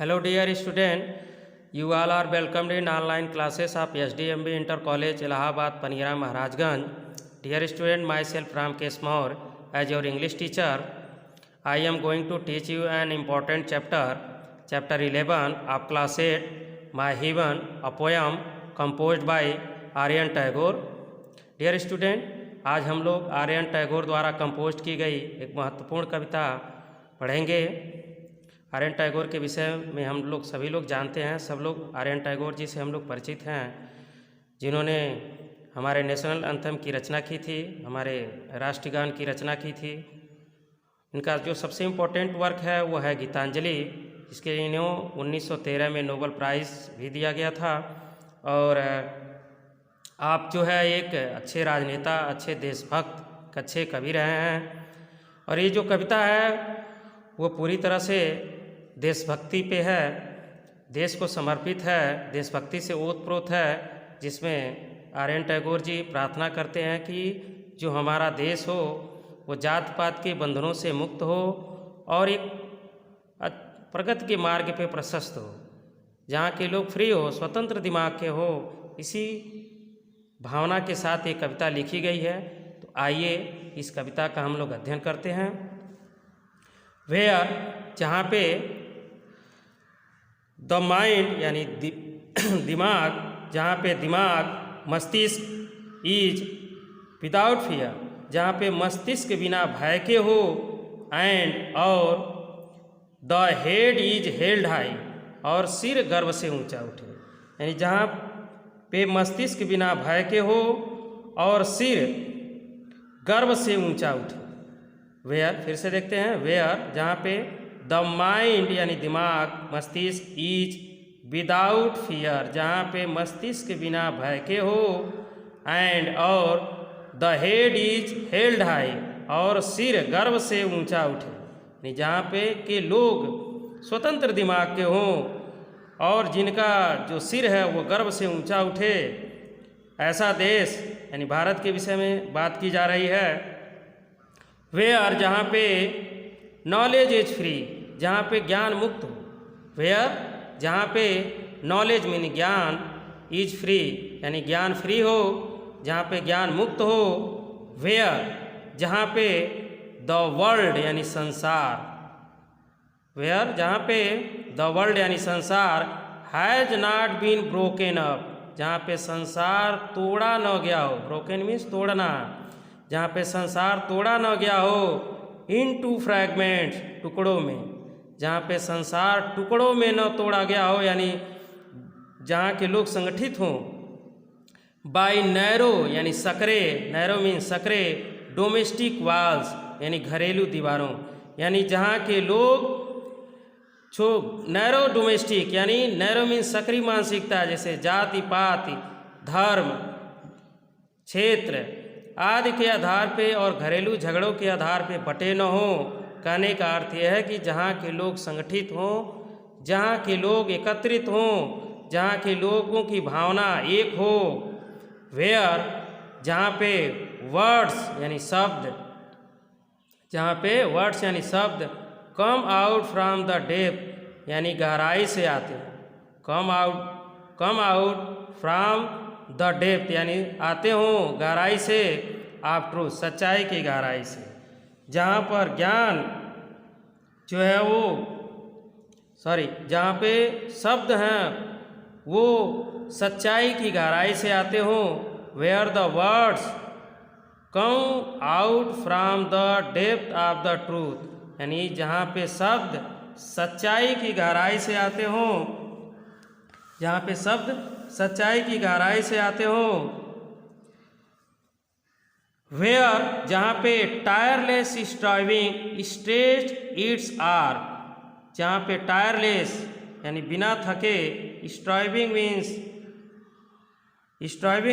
Hello dear student, you all are welcomed in online classes of SDMB Inter College, Allahabad, Panira, Maharajganj. Dear student, myself Ram Kesmore, as your English teacher, I am going to teach you an important chapter, chapter 11 of class 8, My Heaven, a poem composed by Aryan Tagore. Dear student, आज हम लोग आर्यन टैगोर द्वारा compose की गई एक महत्वपूर्ण कविता पढ़ेंगे। आर्यन टैगोर के विषय में हम लोग सभी लोग जानते हैं, सब लोग आर्यन टैगोर जी से हम लोग परिचित हैं, जिन्होंने हमारे नेशनल एंथम की रचना की थी, हमारे राष्ट्रगान की रचना की थी। इनका जो सबसे इम्पोर्टेंट वर्क है वो है गीतांजलि, जिसके इन्हें 1913 में नोबेल प्राइज़ भी दिया गया था। और आप जो है एक अच्छे राजनेता, अच्छे देशभक्त, अच्छे कवि रहे हैं। और ये जो कविता है वो पूरी तरह से देशभक्ति पे है, देश को समर्पित है, देशभक्ति से ओतप्रोत है, जिसमें आर्यन टैगोर जी प्रार्थना करते हैं कि जो हमारा देश हो वो जात पात के बंधनों से मुक्त हो और एक प्रगति के मार्ग पे प्रशस्त हो, जहाँ के लोग फ्री हो, स्वतंत्र दिमाग के हो। इसी भावना के साथ ये कविता लिखी गई है। तो आइए इस कविता का हम लोग अध्ययन करते हैं। वेयर, जहाँ पे द माइंड यानी दिमाग, जहाँ पे दिमाग, मस्तिष्क इज विदाउट फियर, जहाँ पे मस्तिष्क बिना भय के हो, एंड और the head is held high, और सिर गर्व से ऊंचा उठे। यानी जहाँ पे मस्तिष्क बिना भय के हो और सिर गर्व से ऊंचा उठे। वेयर, फिर से देखते हैं, वेयर जहाँ पे द माइंड यानी दिमाग, मस्तिष्क इज विदाउट फियर, जहाँ पे मस्तिष्क बिना भय के हो, एंड और the head is held high, और सिर गर्व से ऊंचा उठे। यानी जहाँ पे के लोग स्वतंत्र दिमाग के हों और जिनका जो सिर है वो गर्व से ऊंचा उठे, ऐसा देश यानी भारत के विषय में बात की जा रही है। वेयर, जहाँ पे नॉलेज इज फ्री, जहाँ पे ज्ञान मुक्त हो। वेयर, जहाँ पे नॉलेज मीन ज्ञान, इज फ्री यानी ज्ञान फ्री हो, जहाँ पे ज्ञान मुक्त हो। वेयर, जहाँ पे द वर्ल्ड यानी संसार, वेयर जहाँ पे द वर्ल्ड यानी संसार, has not been broken up, जहाँ पे संसार तोड़ा न गया हो, ब्रोकन मीन्स तोड़ना, जहाँ पे संसार तोड़ा न गया हो, इन टू फ्रैगमेंट्स, टुकड़ों में, जहाँ पे संसार टुकड़ों में न तोड़ा गया हो, यानी जहाँ के लोग संगठित हों। बाय नैरो यानी सकरे, नैरो मीन्स सकरे, डोमेस्टिक वॉल्स यानी घरेलू दीवारों, यानी जहाँ के लोग नैरो डोमेस्टिक यानी नैरो मीन्स सकरी मानसिकता, जैसे जाति पाति, धर्म, क्षेत्र आदि के आधार पे और घरेलू झगड़ों के आधार पे बटे न हो। कहने का अर्थ यह है कि जहाँ के लोग संगठित हों, जहाँ के लोग एकत्रित हों, जहाँ के लोगों की भावना एक हो। वेयर, जहाँ पे वर्ड्स यानी शब्द, जहाँ पे वर्ड्स यानी शब्द कम आउट फ्रॉम द डेप्थ यानी गहराई से आते हैं, कम आउट फ्रॉम द डेप्थ यानी आते हों गहराई से, ऑफ ट्रूथ सच्चाई की गहराई से। जहाँ पर ज्ञान जो है वो जहाँ पे शब्द हैं वो सच्चाई की गहराई से आते हों। Where the words come out from the depth of the truth, यानी जहाँ पे शब्द सच्चाई की गहराई से आते हों, जहाँ पे शब्द सच्चाई की गहराई से आते हों। वेयर, जहाँ पे टायरलेस स्ट्राइविंग स्ट्रेच इट्स आर, जहाँ पे टायरलेस यानी बिना थके, स्ट्राइविंग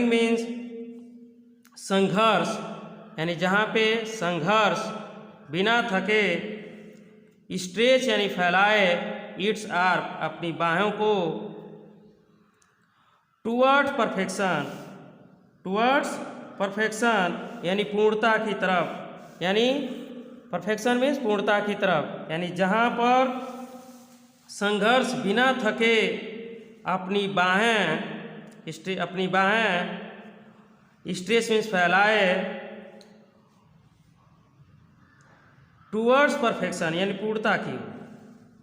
मीन्स संघर्ष, यानी जहाँ पे संघर्ष बिना थके, स्ट्रेच यानी फैलाए, इट्स आर अपनी बाहों को, टूवर्ड्स परफेक्शन यानी पूर्णता की तरफ, यानी परफेक्शन मीन्स पूर्णता की तरफ, यानी जहाँ पर संघर्ष बिना थके अपनी बाहें स्ट्रेस मीन्स फैलाए टूवर्ड्स परफेक्शन यानी पूर्णता की ओर।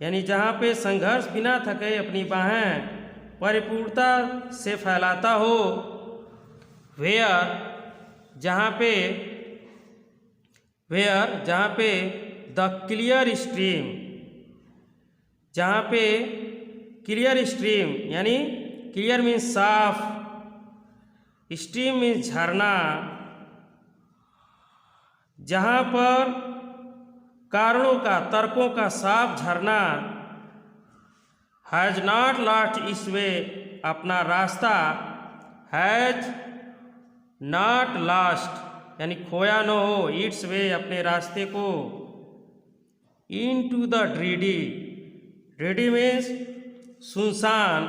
यानी जहाँ पे संघर्ष बिना थके अपनी बाहें परिपूर्णता से फैलाता हो। वेयर जहाँ पे द क्लियर स्ट्रीम, जहाँ पे क्लियर स्ट्रीम यानी क्लियर मीन्स साफ, स्ट्रीम मीन्स झरना, जहाँ पर कारणों का तर्कों का साफ झरना हैज नॉट लॉस्ट इस वे अपना रास्ता, हैज नॉट लॉस्ट यानी खोया न हो, इट्स वे अपने रास्ते को, इन टू द ड्रीडी, ड्रीडी मीन्स सुनसान,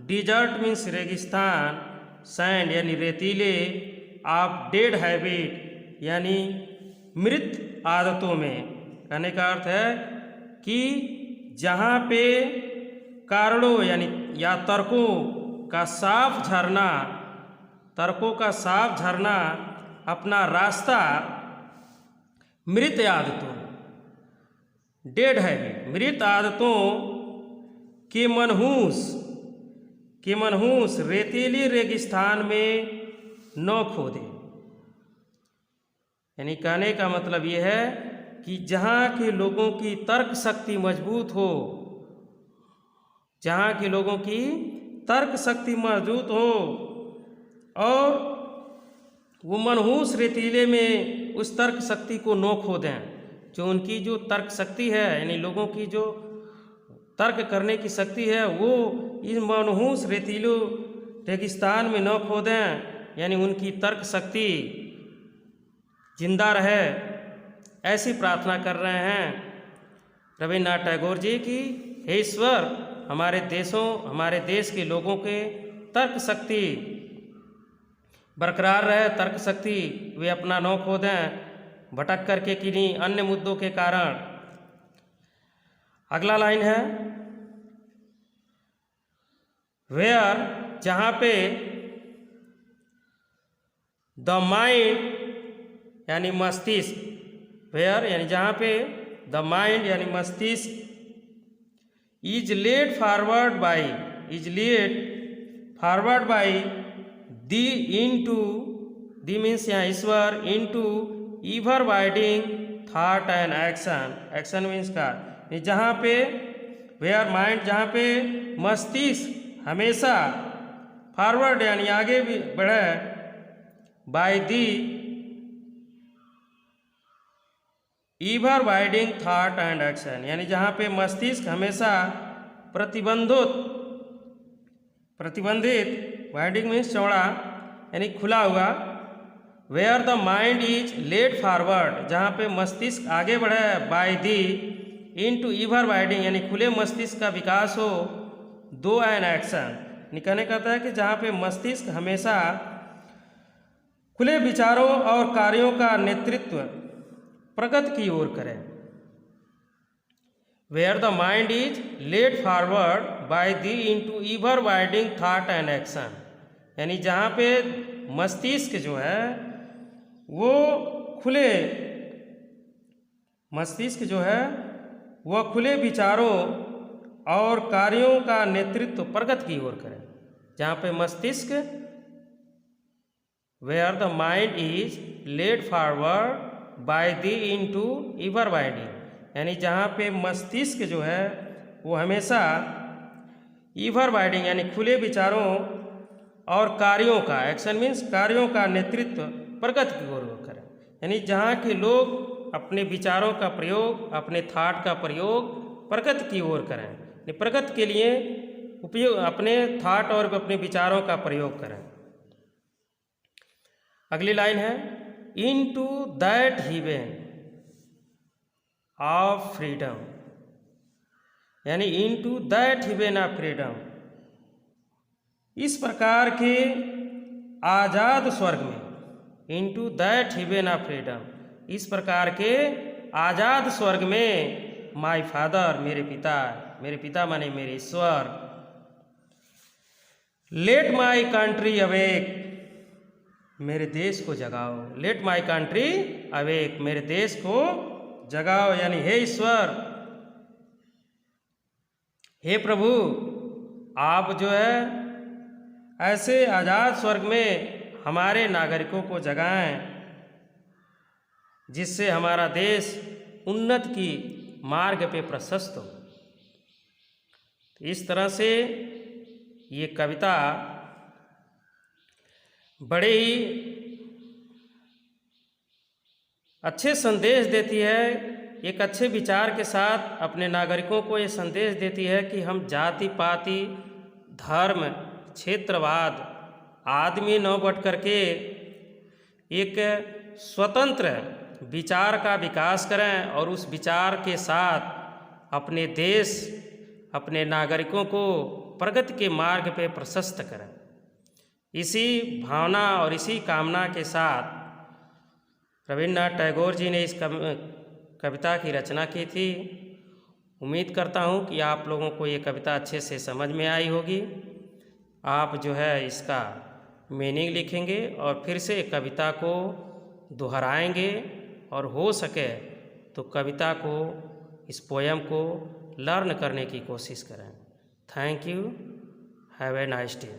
डिजर्ट मीन्स रेगिस्तान, सैंड यानी रेतीले, ऑफ डेड हैबिट यानी मृत आदतों में। कहने का अर्थ है कि जहाँ पे कारणों यानी या तर्कों का साफ झरना अपना रास्ता मृत आदतों, डेड हैबिट मृत आदतों के मनहूस रेतीली रेगिस्तान में न खोदे। यानी कहने का मतलब ये है कि जहाँ के लोगों की तर्क शक्ति मजबूत हो, जहाँ के लोगों की तर्क शक्ति मजबूत हो और वो मनहूस रेतीले में उस तर्क शक्ति को न खो दें। जो उनकी जो तर्क शक्ति है यानी लोगों की जो तर्क करने की शक्ति है वो इस मनहूस रेतीले रेगिस्तान में न खो दें, यानी उनकी तर्क शक्ति जिंदा रहे, ऐसी प्रार्थना कर रहे हैं रविन्द्रनाथ टैगोर जी की हे ईश्वर हमारे देश के लोगों के तर्क शक्ति बरकरार रहे, तर्क शक्ति वे अपना न खो दें भटक करके किन्हीं अन्य मुद्दों के कारण। अगला लाइन है वेयर जहाँ पे द माइंड यानी मस्तिष्क, वेयर यानी जहाँ पे द माइंड यानी मस्तिष्क is led forward by the into the means यहाँ ईश्वर into ever widening thought and action means का जहाँ पे वेयर माइंड जहाँ पे मस्तिष्क हमेशा फॉरवर्ड यानी आगे भी बढ़े by the ever widening thought and action यानी जहाँ पे मस्तिष्क हमेशा प्रतिबंधित वाइडिंग मीन्स चौड़ा यानी खुला हुआ। Where the mind is led forward जहाँ पे मस्तिष्क आगे बढ़े by the into ever widening यानी खुले मस्तिष्क का विकास हो दो एन एक्शन कहने कहता है कि जहाँ पे मस्तिष्क हमेशा खुले विचारों और कार्यों का नेतृत्व प्रगति की ओर करे। Where the mind is led forward by the into ever widening thought and action यानी जहाँ पे मस्तिष्क जो है वो खुले विचारों और कार्यों का नेतृत्व प्रगति की ओर करे। जहाँ पे मस्तिष्क where the mind is led forward by the into ever widening यानी जहाँ पे मस्तिष्क जो है वो हमेशा ईवर वाइडिंग यानी खुले विचारों और कार्यों का एक्शन मीन्स कार्यों का नेतृत्व प्रगति की ओर करें। यानी जहाँ के लोग अपने विचारों का प्रयोग अपने थॉट का प्रयोग प्रगति की ओर करें, प्रगति के लिए उपयोग अपने थॉट और अपने विचारों का प्रयोग करें। अगली लाइन है into that heaven of freedom यानी into that heaven of freedom इस प्रकार के आज़ाद स्वर्ग में into that heaven of freedom इस प्रकार के आज़ाद स्वर्ग में माय फादर मेरे पिता मेरे पिता माने मेरे ईश्वर। लेट माई कंट्री अवेक, मेरे देश को जगाओ। लेट माई कंट्री अवेक, मेरे देश को जगाओ, यानी हे ईश्वर, हे प्रभु, आप जो है ऐसे आज़ाद स्वर्ग में हमारे नागरिकों को जगाएं, जिससे हमारा देश उन्नत की मार्ग पे प्रशस्त हो। इस तरह से ये कविता बड़े ही अच्छे संदेश देती है। एक अच्छे विचार के साथ अपने नागरिकों को ये संदेश देती है कि हम जाति पाति धर्म क्षेत्रवाद आदमी न बट करके एक स्वतंत्र विचार का विकास करें और उस विचार के साथ अपने देश अपने नागरिकों को प्रगति के मार्ग पे प्रशस्त करें। इसी भावना और इसी कामना के साथ रविन्द्रनाथ टैगोर जी ने इस कविता की रचना की थी। उम्मीद करता हूँ कि आप लोगों को ये कविता अच्छे से समझ में आई होगी। आप जो है इसका मीनिंग लिखेंगे और फिर से कविता को दोहराएंगे और हो सके तो कविता को, इस पोयम को लर्न करने की कोशिश करें। Thank you, have a nice day.